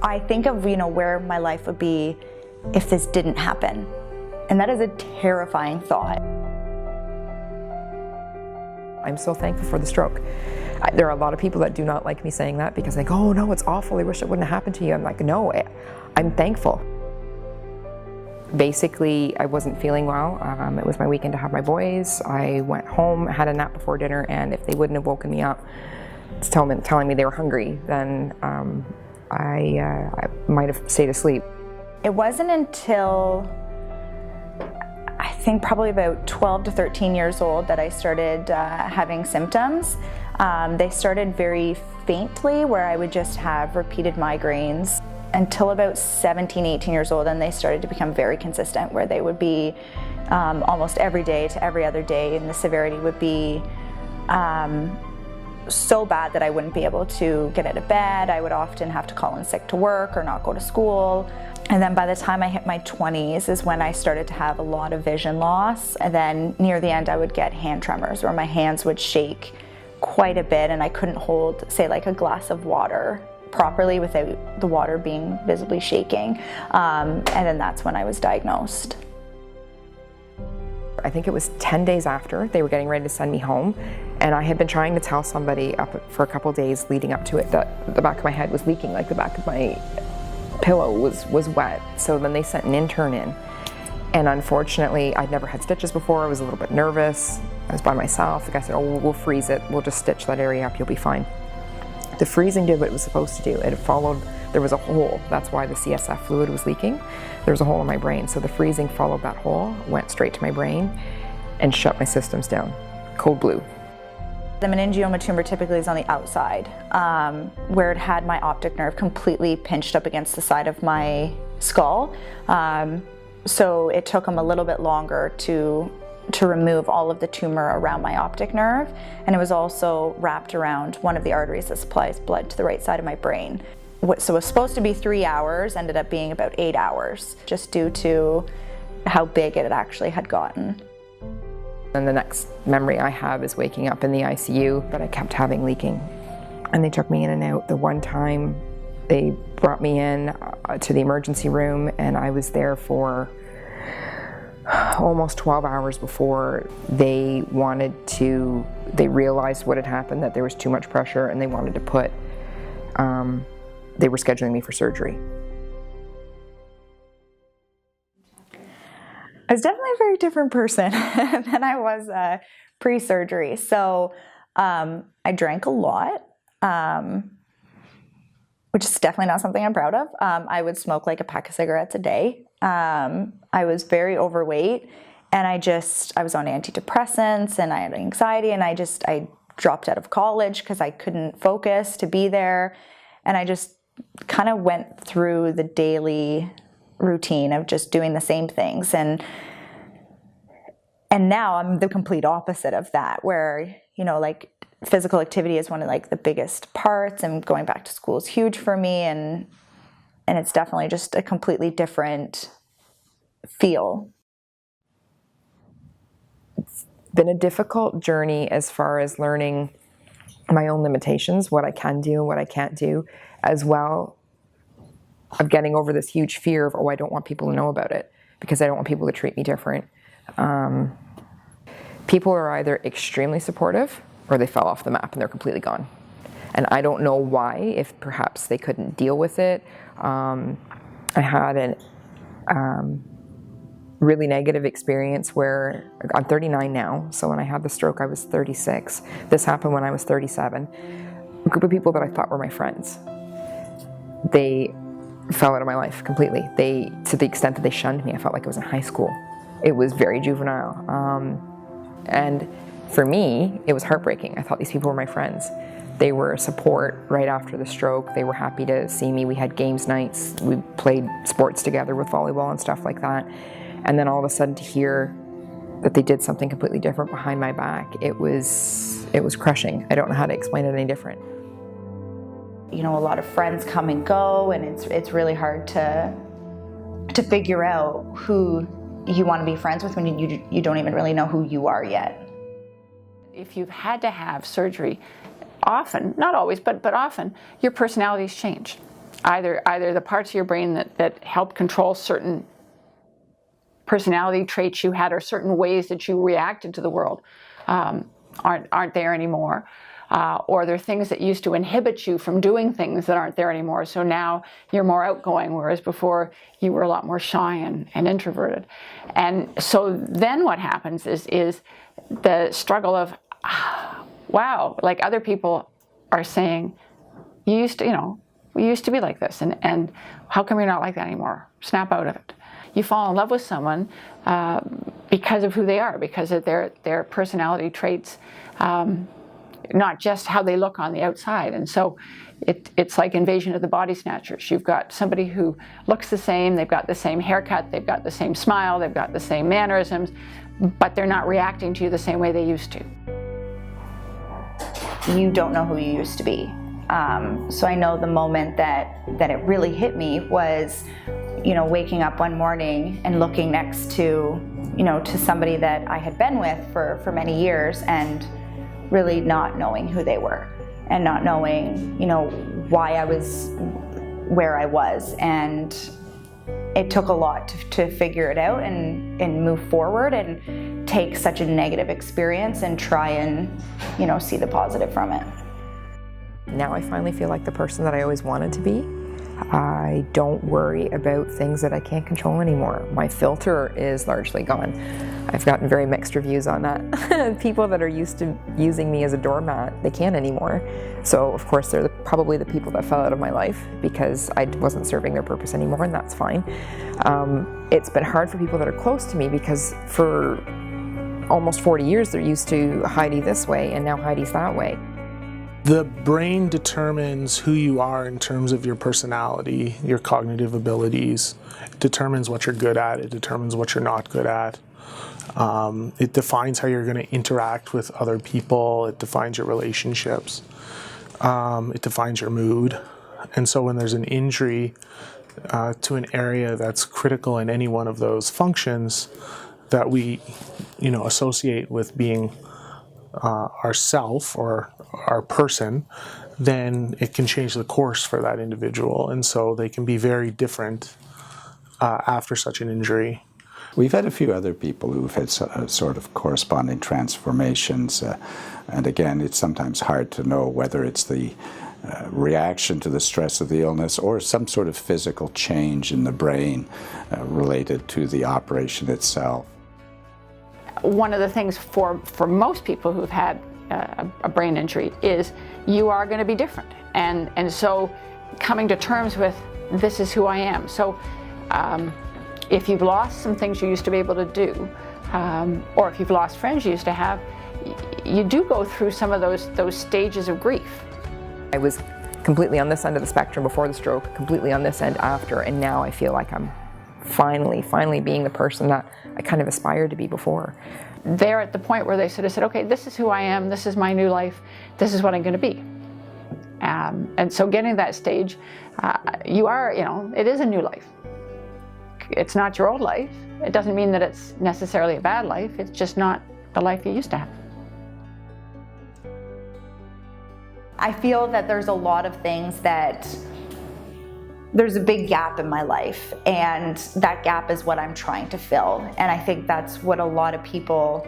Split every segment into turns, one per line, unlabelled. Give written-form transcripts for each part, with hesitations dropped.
I think of, where my life would be if this didn't happen. And that is a terrifying thought.
I'm so thankful for the stroke. There are a lot of people that do not like me saying that because they go, oh no, it's awful, I wish it wouldn't have happened to you. I'm like, no, I'm thankful. Basically, I wasn't feeling well. It was my weekend to have my boys. I went home, had a nap before dinner, and if they wouldn't have woken me up telling me they were hungry, then I might have stayed asleep.
It wasn't until I think probably about 12 to 13 years old that I started having symptoms. They started very faintly, where I would just have repeated migraines until about 17, 18 years old, and they started to become very consistent, where they would be almost every day to every other day, and the severity would be so bad that I wouldn't be able to get out of bed. I would often have to call in sick to work or not go to school. And then by the time I hit my 20s is when I started to have a lot of vision loss. And then near the end I would get hand tremors, where my hands would shake quite a bit and I couldn't hold, say, like a glass of water properly without the water being visibly shaking. And then that's when I was diagnosed.
I think it was 10 days after they were getting ready to send me home, and I had been trying to tell somebody for a couple days leading up to it that the back of my head was leaking, like the back of my pillow was wet. So then they sent an intern in, and unfortunately I'd never had stitches before. I was a little bit nervous. I was by myself. The guy said, oh, we'll freeze it. We'll just stitch that area up. You'll be fine. The freezing did what it was supposed to do. It followed, there was a hole. That's why the CSF fluid was leaking. There was a hole in my brain. So the freezing followed that hole, went straight to my brain, and shut my systems down. Cold blue.
The meningioma tumor typically is on the outside, where it had my optic nerve completely pinched up against the side of my skull. So it took them a little bit longer to remove all of the tumor around my optic nerve, and it was also wrapped around one of the arteries that supplies blood to the right side of my brain. So it was supposed to be 3 hours, ended up being about 8 hours, just due to how big it actually had gotten.
And the next memory I have is waking up in the ICU, but I kept having leaking. And they took me in and out. The one time they brought me in to the emergency room, and I was there for almost 12 hours before they realized what had happened, that there was too much pressure, and they wanted to put, they were scheduling me for surgery.
I was definitely a very different person than I was pre-surgery. So I drank a lot, which is definitely not something I'm proud of. I would smoke like a pack of cigarettes a day. I was very overweight, and I was on antidepressants, and I had anxiety, and I dropped out of college because I couldn't focus to be there. And I just kind of went through the daily routine of just doing the same things. And now I'm the complete opposite of that, where, like, physical activity is one of like the biggest parts, and going back to school is huge for me, and it's definitely just a completely different feel.
It's been a difficult journey as far as learning my own limitations, what I can do and what I can't do, as well of getting over this huge fear of, oh, I don't want people to know about it because I don't want people to treat me different. People are either extremely supportive or they fell off the map and they're completely gone. And I don't know why, if perhaps they couldn't deal with it. I had an really negative experience where I'm 39 now, so when I had the stroke I was 36. This happened when I was 37. A group of people that I thought were my friends, they fell out of my life completely. To the extent that they shunned me, I felt like I was in high school. It was very juvenile. And for me, it was heartbreaking. I thought these people were my friends. They were a support right after the stroke. They were happy to see me. We had games nights. We played sports together with volleyball and stuff like that. And then all of a sudden to hear that they did something completely different behind my back, it was crushing. I don't know how to explain it any different.
A lot of friends come and go, and it's really hard to figure out who you want to be friends with when you don't even really know who you are yet.
If you've had to have surgery, often, not always, but often, your personalities change. either the parts of your brain that help control certain personality traits you had or certain ways that you reacted to the world aren't there anymore. Or there are things that used to inhibit you from doing things that aren't there anymore. So now you're more outgoing, whereas before you were a lot more shy and introverted. And so then what happens is the struggle of, wow, like other people are saying, you used to be like this, and how come you're not like that anymore? Snap out of it. You fall in love with someone because of who they are, because of their personality traits, not just how they look on the outside. And so it's like Invasion of the Body Snatchers. You've got somebody who looks the same, they've got the same haircut, they've got the same smile, they've got the same mannerisms, but they're not reacting to you the same way they used to.
You don't know who you used to be. So I know the moment that it really hit me was, waking up one morning and looking next to, to somebody that I had been with for many years, and really not knowing who they were and not knowing, why I was where I was. And it took a lot to figure it out and move forward and take such a negative experience and try and, see the positive from it.
Now I finally feel like the person that I always wanted to be. I don't worry about things that I can't control anymore. My filter is largely gone. I've gotten very mixed reviews on that. People that are used to using me as a doormat, they can't anymore. So of course they're probably the people that fell out of my life because I wasn't serving their purpose anymore, and that's fine. It's been hard for people that are close to me because for almost 40 years they're used to Heidi this way, and now Heidi's that way.
The brain determines who you are in terms of your personality, your cognitive abilities. It determines what you're good at. It determines what you're not good at. It defines how you're going to interact with other people. It defines your relationships. It defines your mood. And so when there's an injury to an area that's critical in any one of those functions that we, associate with being ourself or our person, then it can change the course for that individual. And so they can be very different after such an injury.
We've had a few other people who've had sort of corresponding transformations. And again, it's sometimes hard to know whether it's the reaction to the stress of the illness or some sort of physical change in the brain related to the operation itself.
One of the things for most people who've had a brain injury is you are going to be different. And so coming to terms with, this is who I am. So if you've lost some things you used to be able to do, or if you've lost friends you used to have, you do go through some of those stages of grief.
I was completely on this end of the spectrum before the stroke, completely on this end after, and now I feel like I'm finally being the person that I kind of aspired to be before.
They're at the point where they sort of said, okay, this is who I am, this is my new life, this is what I'm going to be. And so getting to that stage, it is a new life. It's not your old life. It doesn't mean that it's necessarily a bad life, it's just not the life you used to have.
I feel that there's a lot of things that there's a big gap in my life, and that gap is what I'm trying to fill. And I think that's what a lot of people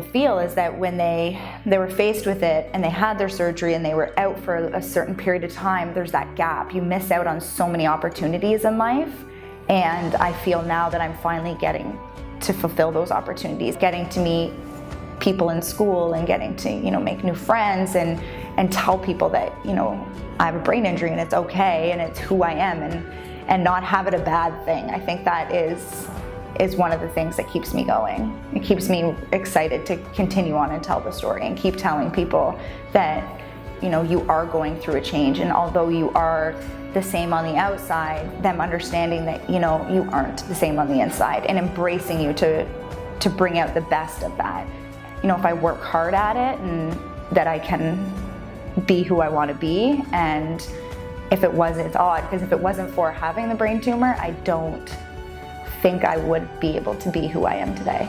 feel, is that when they were faced with it and they had their surgery and they were out for a certain period of time, there's that gap. You miss out on so many opportunities in life, and I feel now that I'm finally getting to fulfill those opportunities, getting to meet people in school and getting to make new friends and tell people that I have a brain injury and it's okay and it's who I am, and not have it a bad thing. I think that is one of the things that keeps me going. It keeps me excited to continue on and tell the story and keep telling people that you are going through a change, and although you are the same on the outside, them understanding that you aren't the same on the inside, and embracing you to bring out the best of that. If I work hard at it, and that I can be who I want to be. And it's odd, because if it wasn't for having the brain tumor, I don't think I would be able to be who I am today.